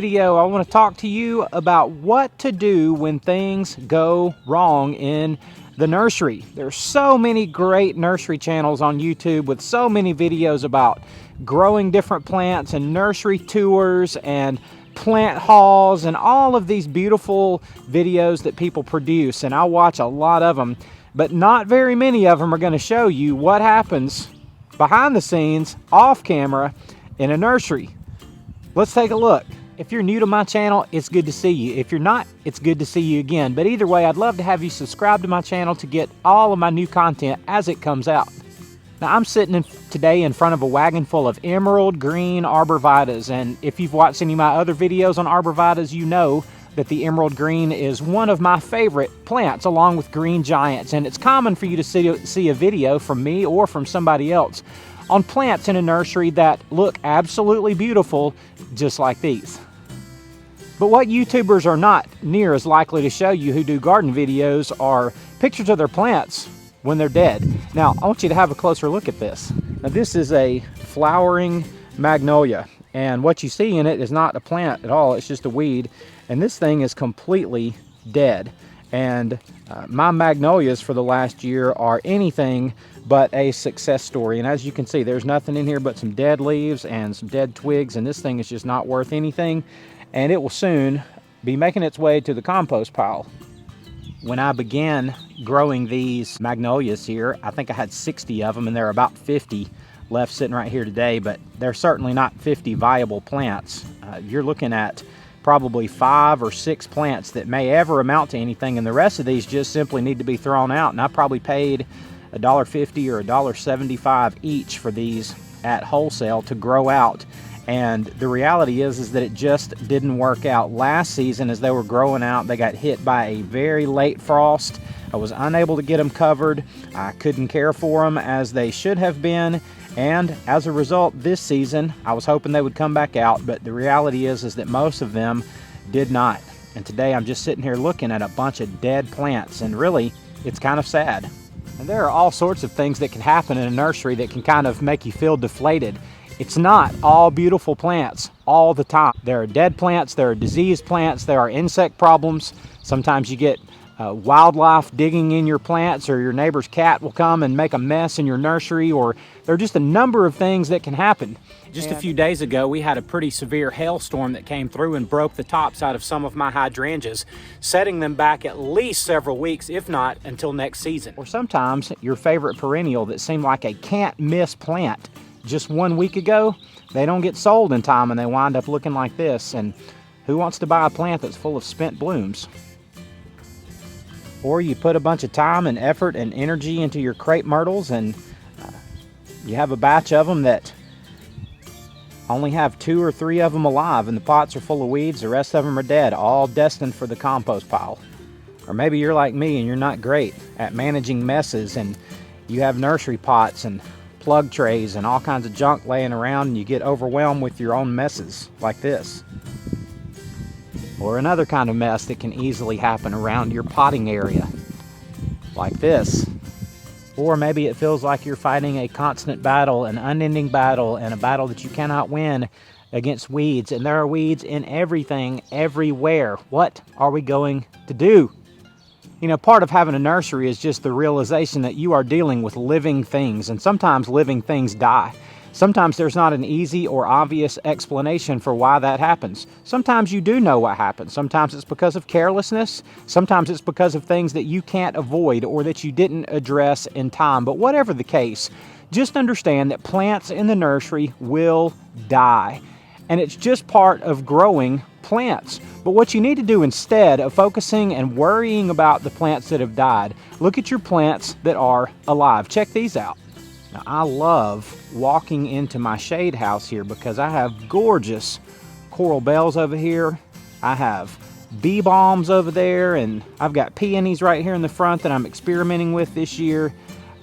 Video, I want to talk to you about what to do when things go wrong in the nursery. There's so many great nursery channels on YouTube with so many videos about growing different plants and nursery tours and plant hauls and all of these beautiful videos that people produce, and I watch a lot of them, but not very many of them are going to show you what happens behind the scenes, off camera, in a nursery. Let's take a look. If you're new to my channel, it's good to see you. If you're not, it's good to see you again. But either way, I'd love to have you subscribe to my channel to get all of my new content as it comes out. Now, I'm sitting today in front of a wagon full of emerald green arborvitas, and if you've watched any of my other videos on arborvitas, you know that the emerald green is one of my favorite plants along with green giants, and it's common for you to see a video from me or from somebody else on plants in a nursery that look absolutely beautiful just like these. But what YouTubers are not near as likely to show you who do garden videos are pictures of their plants when they're dead. Now, I want you to have a closer look at this. Now, this is a flowering magnolia, and what you see in it is not a plant at all, it's just a weed, and this thing is completely dead. And my magnolias for the last year are anything but a success story. And as you can see, there's nothing in here but some dead leaves and some dead twigs, and this thing is just not worth anything. And it will soon be making its way to the compost pile. When I began growing these magnolias here, I think I had 60 of them, and there are about 50 left sitting right here today, but they're certainly not 50 viable plants. You're looking at probably 5 or 6 plants that may ever amount to anything, and the rest of these just simply need to be thrown out. And I probably paid $1.50 or $1.75 each for these at wholesale to grow out. And the reality is that it just didn't work out. Last season, as they were growing out, they got hit by a very late frost. I was unable to get them covered. I couldn't care for them as they should have been. And as a result, this season, I was hoping they would come back out, but the reality is that most of them did not. And today I'm just sitting here looking at a bunch of dead plants, and really, it's kind of sad. And there are all sorts of things that can happen in a nursery that can kind of make you feel deflated. It's not all beautiful plants all the time. There are dead plants, there are diseased plants, there are insect problems. Sometimes you get wildlife digging in your plants, or your neighbor's cat will come and make a mess in your nursery, or there are just a number of things that can happen. Just a few days ago, we had a pretty severe hailstorm that came through and broke the tops out of some of my hydrangeas, setting them back at least several weeks, if not until next season. Or sometimes your favorite perennial that seemed like a can't-miss plant just 1 week ago, they don't get sold in time and they wind up looking like this. And who wants to buy a plant that's full of spent blooms? Or you put a bunch of time and effort and energy into your crepe myrtles, and you have a batch of them that only have 2 or 3 of them alive, and the pots are full of weeds, the rest of them are dead, all destined for the compost pile. Or maybe you're like me and you're not great at managing messes, and you have nursery pots and plug trays and all kinds of junk laying around, and you get overwhelmed with your own messes like this. Or another kind of mess that can easily happen around your potting area like this. Or maybe it feels like you're fighting a constant battle, an unending battle, and a battle that you cannot win against weeds, and there are weeds in everything, everywhere. What are we going to do? You know, part of having a nursery is just the realization that you are dealing with living things, and sometimes living things die. Sometimes there's not an easy or obvious explanation for why that happens. Sometimes you do know what happens. Sometimes it's because of carelessness. Sometimes it's because of things that you can't avoid or that you didn't address in time. But whatever the case, just understand that plants in the nursery will die. And it's just part of growing plants. But what you need to do instead of focusing and worrying about the plants that have died, look at your plants that are alive. Check these out. Now, I love walking into my shade house here because I have gorgeous coral bells over here. I have bee balms over there, and I've got peonies right here in the front that I'm experimenting with this year.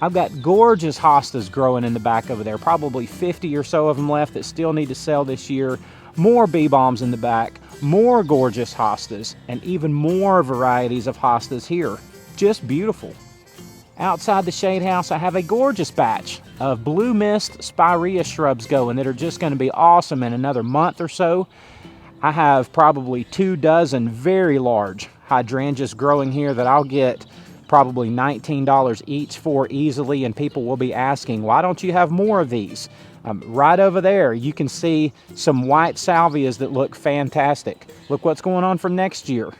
I've got gorgeous hostas growing in the back over there, probably 50 or so of them left that still need to sell this year. More bee balms in the back, more gorgeous hostas, and even more varieties of hostas here. Just beautiful. Outside the shade house, I have a gorgeous batch of blue mist spirea shrubs going that are just going to be awesome in another month or so. I have probably 24 very large hydrangeas growing here that I'll get probably $19 each for easily, and people will be asking, why don't you have more of these? Right over there, you can see some white salvias that look fantastic. Look what's going on for next year.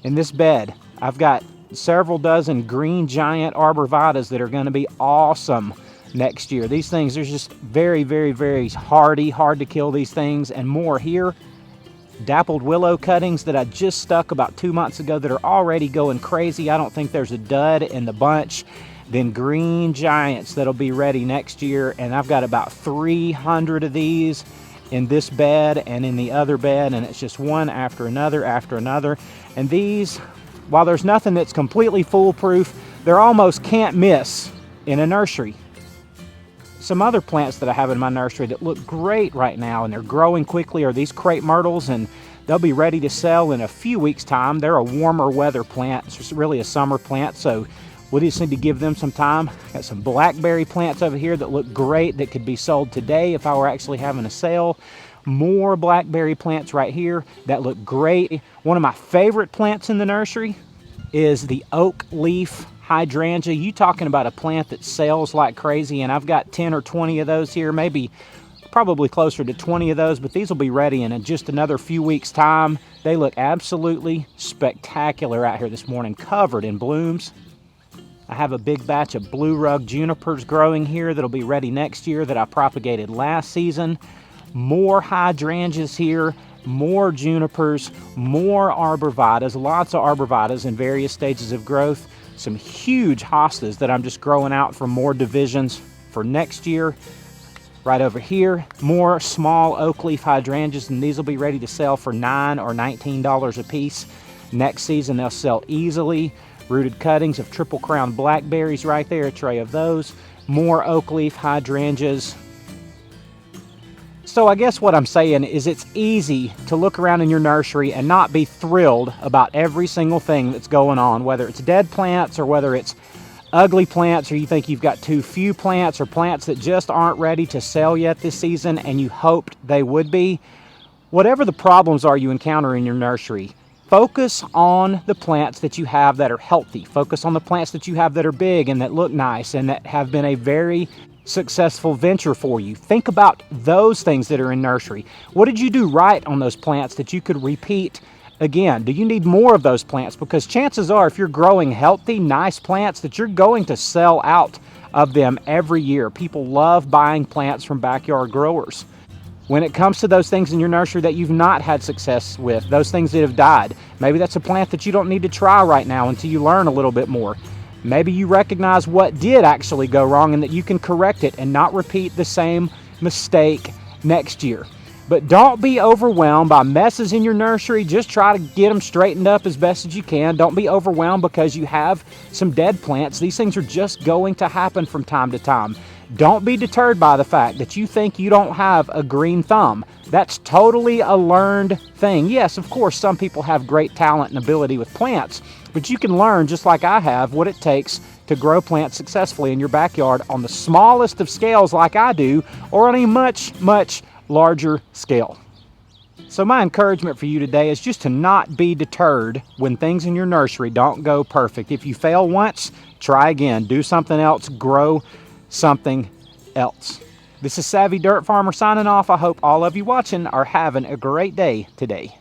In this bed, I've got several dozen green giant arborvitas that are going to be awesome next year. These things are just very, very, very hardy, hard to kill these things, and more here. Dappled willow cuttings that I just stuck about 2 months ago that are already going crazy. I don't think there's a dud in the bunch. Then green giants that'll be ready next year, and I've got about 300 of these in this bed and in the other bed, and it's just one after another after another. And these, while there's nothing that's completely foolproof, they're almost can't miss in a nursery. Some other plants that I have in my nursery that look great right now and they're growing quickly are these crepe myrtles, and they'll be ready to sell in a few weeks' time. They're a warmer weather plant. It's just really a summer plant, so we just need to give them some time. Got some blackberry plants over here that look great that could be sold today if I were actually having a sale. More blackberry plants right here that look great. One of my favorite plants in the nursery is the oak leaf hydrangea. You talking about a plant that sells like crazy, and I've got 10 or 20 of those here, maybe probably closer to 20 of those, but these will be ready in just another few weeks' time. They look absolutely spectacular out here this morning, covered in blooms. I have a big batch of blue rug junipers growing here that'll be ready next year that I propagated last season. More hydrangeas here, more junipers, more arborvitas, lots of arborvitas in various stages of growth. Some huge hostas that I'm just growing out for more divisions for next year. Right over here, more small oak leaf hydrangeas, and these will be ready to sell for $9 or $19 a piece. Next season they'll sell easily. Rooted cuttings of triple crown blackberries right there, a tray of those. More oak leaf hydrangeas. So I guess what I'm saying is it's easy to look around in your nursery and not be thrilled about every single thing that's going on, whether it's dead plants or whether it's ugly plants, or you think you've got too few plants, or plants that just aren't ready to sell yet this season and you hoped they would be. Whatever the problems are you encounter in your nursery, focus on the plants that you have that are healthy. Focus on the plants that you have that are big and that look nice and that have been a very successful venture for you. Think about those things that are in nursery. What did you do right on those plants that you could repeat again? Do you need more of those plants? Because chances are, if you're growing healthy, nice plants, that you're going to sell out of them every year. People love buying plants from backyard growers. When it comes to those things in your nursery that you've not had success with, those things that have died, maybe that's a plant that you don't need to try right now until you learn a little bit more. Maybe you recognize what did actually go wrong and that you can correct it and not repeat the same mistake next year. But don't be overwhelmed by messes in your nursery. Just try to get them straightened up as best as you can. Don't be overwhelmed because you have some dead plants. These things are just going to happen from time to time. Don't be deterred by the fact that you think you don't have a green thumb. That's totally a learned thing. Yes, of course, some people have great talent and ability with plants, but you can learn, just like I have, what it takes to grow plants successfully in your backyard on the smallest of scales like I do, or on a much, much larger scale. So my encouragement for you today is just to not be deterred when things in your nursery don't go perfect. If you fail once, try again. Do something else. Grow something else. This is Savvy Dirt Farmer signing off. I hope all of you watching are having a great day today.